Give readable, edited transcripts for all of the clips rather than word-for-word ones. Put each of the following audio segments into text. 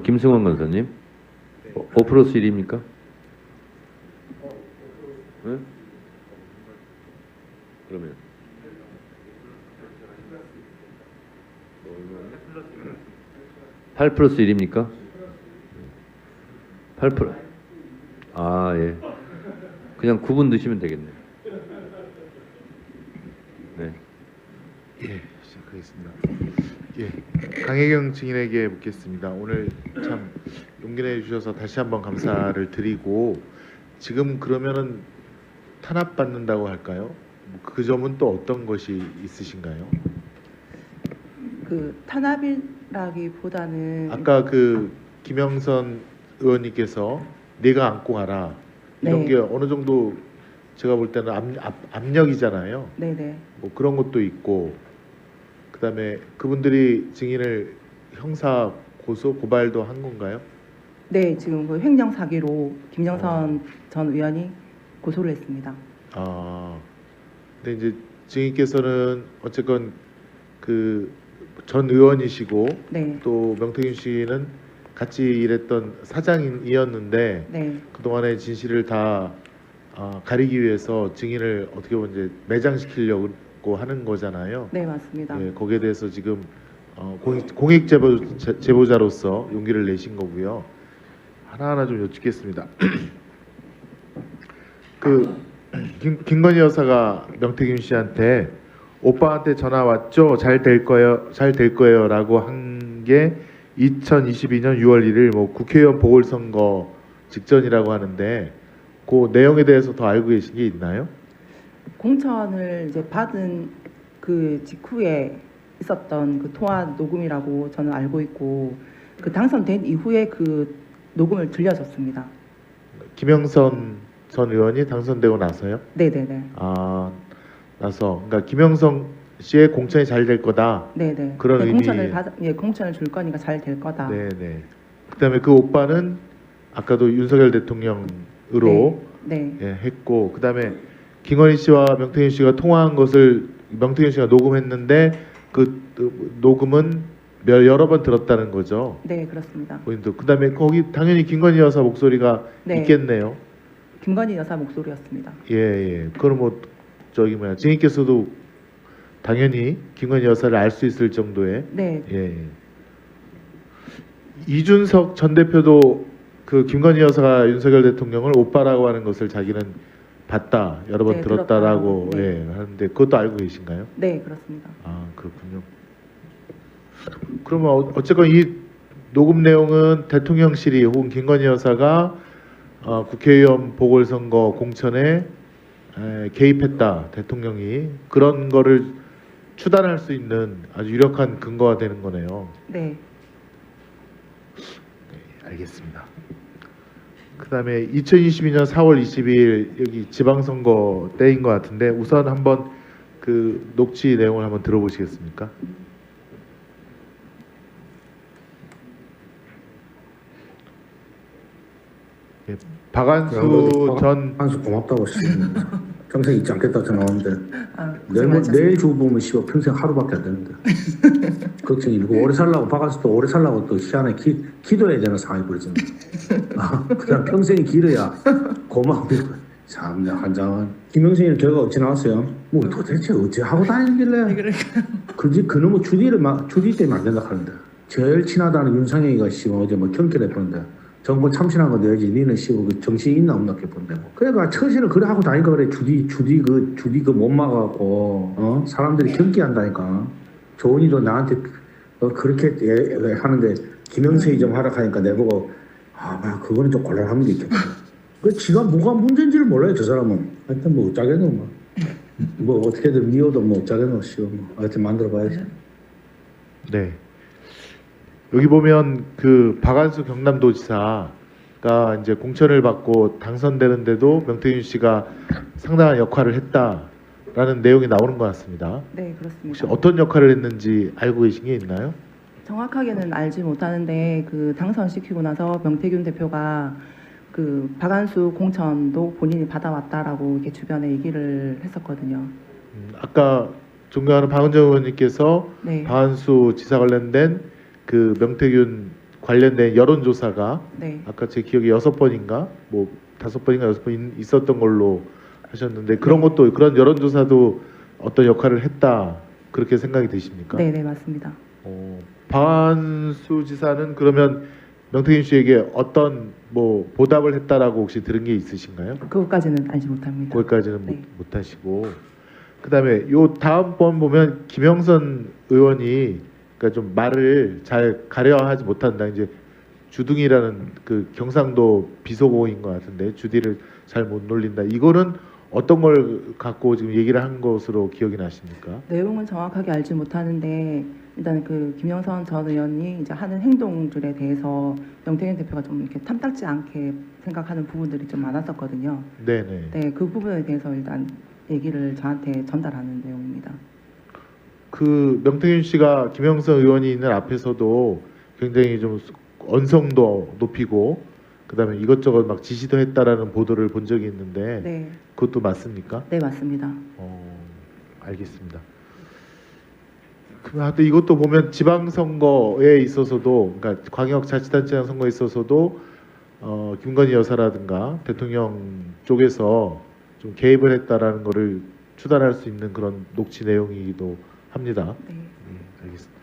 김승원 간사님, 5 플러스 1입니까? 네? 그러면 8 플러스 1입니까? 8 플러스 예. 그냥 9분 드시면 되겠네요. 네. 예, 시작하겠습니다. 예, 강혜경 증인에게 묻겠습니다. 오늘 참 용기 내 주셔서 다시 한번 감사를 드리고, 지금 그러면은 탄압받는다고 할까요? 그 점은 또 어떤 것이 있으신가요? 그 탄압이라기보다는 아까 그 김영선 의원님께서 내가 안고 가라 이런 네. 게 어느 정도 제가 볼 때는 압력이잖아요. 네네. 뭐 그런 것도 있고, 그다음에 그분들이 증인을 형사 고소 고발도 한 건가요? 네, 지금 그 횡령 사기로 김영선 전 의원이 고소를 했습니다. 근데 이제 증인께서는 어쨌건 그 전 의원이시고 네. 또 명태균 씨는 같이 일했던 사장이었는데 네. 그동안의 진실을 다 가리기 위해서 증인을 어떻게 보면 이제 매장시키려고 하는 거잖아요. 네, 맞습니다. 예, 거기에 대해서 지금 공익 제보자로서 용기를 내신 거고요. 하나하나 좀 여쭙겠습니다. 그 김건희 여사가 명태균 씨한테 오빠한테 전화 왔죠? 잘 될 거예요라고 한 게 2022년 6월 1일 뭐 국회의원 보궐선거 직전이라고 하는데, 그 내용에 대해서 더 알고 계신 게 있나요? 공천을 이제 받은 그 직후에 있었던 그 통화 녹음이라고 저는 알고 있고, 그 당선된 이후에 그 녹음을 들려줬습니다. 김영선 전 의원이 당선되고 나서요? 네네네. 나서 그러니까 김영선 씨의 공천이 잘 될 거다. 네네. 그런 네, 의미. 공천을 줄 거니까 잘 될 거다. 네네. 그다음에 그 오빠는 아까도 윤석열 대통령으로 네. 예, 했고, 그다음에 김건희 씨와 명태균 씨가 통화한 것을 명태균 씨가 녹음했는데 그 녹음은 여러 번 들었다는 거죠. 네, 그렇습니다. 본인도. 그다음에 거기 당연히 김건희 여사 목소리가 네. 있겠네요. 김건희 여사 목소리였습니다. 예. 그럼 뭐 저기 뭐야 증인께서도 당연히 김건희 여사를 알 수 있을 정도의 네. 예. 이준석 전 대표도 그 김건희 여사가 윤석열 대통령을 오빠라고 하는 것을 자기는 봤다, 여러 번 네, 들었다라고 들었다고, 네. 예, 하는데 그것도 알고 계신가요? 네, 그렇습니다. 그렇군요. 그러면 어쨌건 이 녹음 내용은 대통령실이 혹은 김건희 여사가 국회의원 보궐선거 공천에 개입했다, 대통령이 그런 거를 추단할 수 있는 아주 유력한 근거가 되는 거네요. 네. 네, 알겠습니다. 그다음에 2022년 4월 22일 여기 지방선거 때인 것 같은데 우선 한번 그 녹취 내용을 한번 들어보시겠습니까? 예, 박한수 전 한수 고맙다고 평생 잊지 않겠다 전화 오는데 고생 많으셨습니다. 내일 주고 보면 씨발 평생 하루밖에 안 되는데 걱정이 일고 오래 살라고 박아서 또 오래 살라고 또 시안에 기도해야 되는 상황이 벌어졌네. 그냥 평생이 길어야 고마워. 참나 한장은 김영신이 결과 어찌 나왔어요? 뭐 도대체 어찌 하고 다니길래? 그놈의 주디 때문에 안 된다 하는데 제일 친하다는 윤상영이가 씨발 어제 뭐 경기를 해보는데 정부 참신한 거 내야지 니는 씨발 그 정신 있나 없나 이렇게 본데 뭐. 그러니까 처신을 그래 하고 다니까 그래 주디 그 못 막아갖고 사람들이 경기한다니까 좋은 일도 나한테 그렇게 하는데 김영세이 좀 하라 하니까 내보고 그거는 좀 곤란한 게 있겠다. 그 지가 뭐가 문제인지를 몰라요 저 사람은. 하여튼 뭐 어쩌겠노 뭐 어떻게든 미워도 뭐 어쩌겠노 씨발 뭐 하여튼 만들어봐야지. 네. 여기 보면 그 박한수 경남도지사가 이제 공천을 받고 당선되는데도 명태균 씨가 상당한 역할을 했다라는 내용이 나오는 것 같습니다. 네, 그렇습니다. 혹시 어떤 역할을 했는지 알고 계신 게 있나요? 정확하게는 알지 못하는데 그 당선시키고 나서 명태균 대표가 그 박한수 공천도 본인이 받아왔다라고 이렇게 주변에 얘기를 했었거든요. 아까 존경하는 박은정 의원님께서 네. 박한수 지사 관련된 그 명태균 관련된 여론조사가 네. 아까 제 기억에 6번인가 뭐 5번인가 6번 있었던 걸로 하셨는데 그런 것도 그런 여론조사도 어떤 역할을 했다 그렇게 생각이 되십니까? 네, 네, 맞습니다. 박한수 지사는 그러면 명태균 씨에게 어떤 뭐 보답을 했다라고 혹시 들은 게 있으신가요? 그것까지는 알지 못합니다. 거기까지는 네. 못 하시고 그다음에 요 다음번 보면 김영선 의원이 그러니까 좀 말을 잘 가려하지 못한다 이제 주둥이라는 그 경상도 비속어인 것 같은데 주디를 잘 못 놀린다 이거는 어떤 걸 갖고 지금 얘기를 한 것으로 기억이 나십니까? 내용은 정확하게 알지 못하는데 일단 그 김영선 전 의원이 이제 하는 행동들에 대해서 명태균 대표가 좀 이렇게 탐탁지 않게 생각하는 부분들이 좀 많았었거든요. 네네. 네, 그 부분에 대해서 일단 얘기를 저한테 전달하는 내용입니다. 그 명태균 씨가 김영선 의원이 있는 앞에서도 굉장히 좀 언성도 높이고 그다음에 이것저것 막 지시도 했다라는 보도를 본 적이 있는데 네, 그것도 맞습니까? 네 맞습니다. 알겠습니다. 그럼 하여튼 이것도 보면 지방선거에 있어서도 그러니까 광역자치단체장 선거에 있어서도 김건희 여사라든가 대통령 쪽에서 좀 개입을 했다라는 거를 추단할 수 있는 그런 녹취 내용이기도 합니다. 네. 알겠습니다.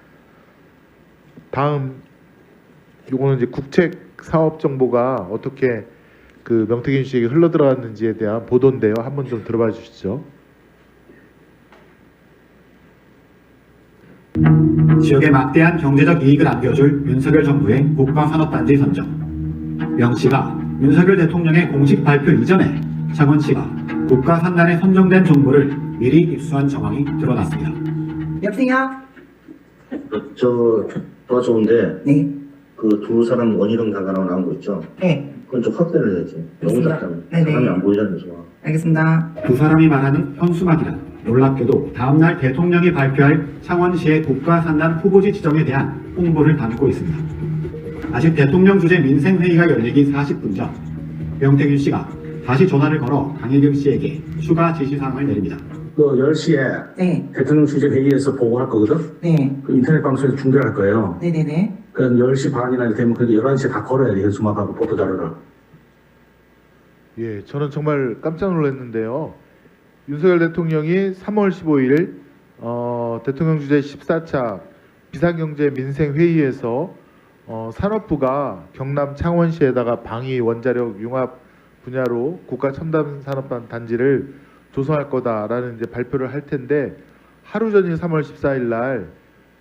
다음 요거는 이제 국책 사업 정보가 어떻게 그 명태균 씨에게 흘러 들어갔는지에 대한 보도인데요. 한번 좀 들어봐 주시죠. 지역에 막대한 경제적 이익을 안겨줄 윤석열 정부의 국가산업단지 선정. 명 씨가 윤석열 대통령의 공식 발표 이전에 창원 씨가 국가산단에 선정된 정보를 미리 입수한 정황이 드러났습니다. 여보세요? 저 도와주는데 네. 그 두 사람 원희룡 다가라고 나온 거 있죠? 네. 그건 좀 확대를 해야지. 너무 알겠습니다. 작잖아. 네네. 사람이 안 보이잖아요. 알겠습니다. 두 사람이 말하는 현수막이란 놀랍게도 다음날 대통령이 발표할 창원시의 국가산단 후보지 지정에 대한 홍보를 담고 있습니다. 아직 대통령 주재 민생회의가 열리기 40분 전 명태균 씨가 다시 전화를 걸어 강혜경 씨에게 추가 지시사항을 내립니다. 그 10시에 네. 대통령 주재 회의에서 보고할 거거든. 네. 그 인터넷 방송에서 중계할 거예요. 네네네. 그 10시 반이나 되면 그 11시에 다 걸어야 돼. 현수막하고 보도자료를. 예, 저는 정말 깜짝 놀랐는데요. 윤석열 대통령이 3월 15일 대통령 주재 14차 비상경제 민생 회의에서 산업부가 경남 창원시에다가 방위 원자력 융합 분야로 국가 첨단 산업단 단지를 조성할 거다라는 이제 발표를 할 텐데 하루 전인 3월 14일 날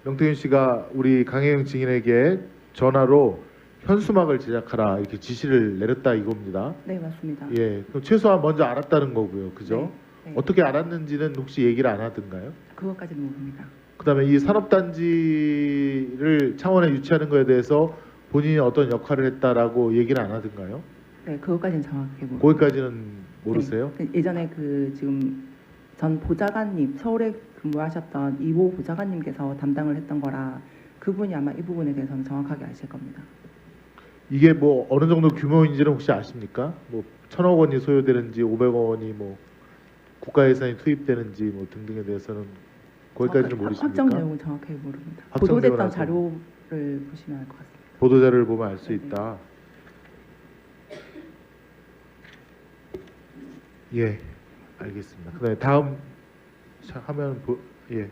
명태균 씨가 우리 강혜영 증인에게 전화로 현수막을 제작하라 이렇게 지시를 내렸다 이겁니다. 네 맞습니다. 예, 그럼 최소한 먼저 알았다는 거고요, 그죠? 네. 어떻게 알았는지는 혹시 얘기를 안 하던가요? 그것까지는 모릅니다. 그다음에 이 산업단지를 창원에 유치하는 거에 대해서 본인이 어떤 역할을 했다라고 얘기를 안 하던가요? 네, 그것까지는 정확하게 모릅니다. 거기까지는 모르세요? 네, 예전에 그 지금 전 보좌관님 서울에 근무하셨던 이모 보좌관님께서 담당을 했던 거라 그분이 아마 이 부분에 대해서는 정확하게 아실 겁니다. 이게 뭐 어느 정도 규모인지는 혹시 아십니까? 뭐 1,000억 원이 소요되는지 500억 원이 뭐 국가 예산이 투입되는지 뭐 등등에 대해서는 거기까지는 모르십니까? 확정 내용은 정확하게 모릅니다. 확정 보도됐던 내용은 자료를 보시면 알 것 같습니다. 보도 자료를 보면 알 수 네. 있다. 예, 알겠습니다. 그다음에 다음 화면 예.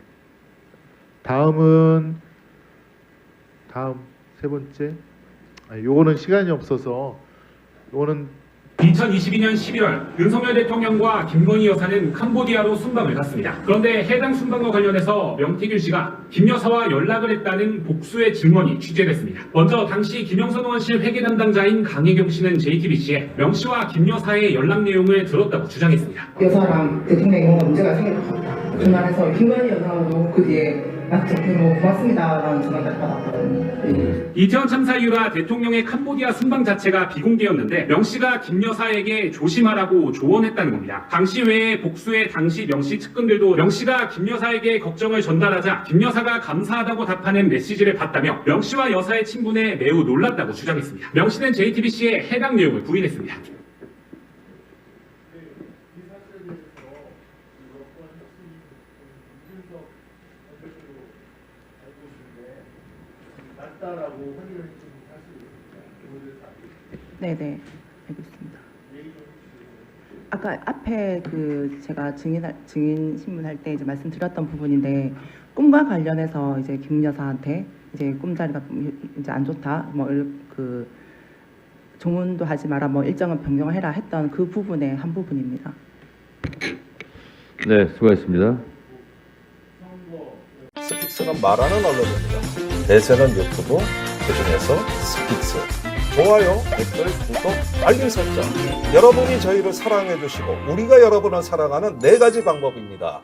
다음 세 번째. 요거는 시간이 없어서 요거는 2022년 11월 윤석열 대통령과 김건희 여사는 캄보디아로 순방을 갔습니다. 그런데 해당 순방과 관련해서 명태균 씨가 김 여사와 연락을 했다는 복수의 증언이 취재됐습니다. 먼저 당시 김영선 의원실 회계 담당자인 강혜경 씨는 JTBC에 명 씨와 김 여사의 연락 내용을 들었다고 주장했습니다. 여사랑 대통령이 뭔가 문제가 생길 것 같다. 그 말에서 김건희 여사도 그 뒤에 뭐 고맙습니다라는 전화를 받았거든요. 이태원 참사 이후라 대통령의 캄보디아 순방 자체가 비공개였는데 명 씨가 김 여사에게 조심하라고 조언했다는 겁니다. 당시 외에 복수의 당시 명 씨 측근들도 명 씨가 김 여사에게 걱정을 전달하자 김 여사가 감사하다고 답하는 메시지를 봤다며 명 씨와 여사의 친분에 매우 놀랐다고 주장했습니다. 명 씨는 JTBC에 해당 내용을 부인했습니다. 맞다라고 확인을 좀 네네, 알고 있습니다. 아까 앞에 그 제가 증인 신문할 때 이제 말씀드렸던 부분인데 꿈과 관련해서 이제 김 여사한테 이제 꿈자리가 이제 안 좋다, 뭐 그 조문도 하지 마라, 뭐 일정은 변경해라 했던 그 부분의 한 부분입니다. 네, 수고하셨습니다. 스픽스는 말하는 언론입니다. 대세는 유튜브, 그중에서 스픽스. 좋아요, 댓글, 구독, 알림 설정. 여러분이 저희를 사랑해 주시고 우리가 여러분을 사랑하는 4가지 방법입니다.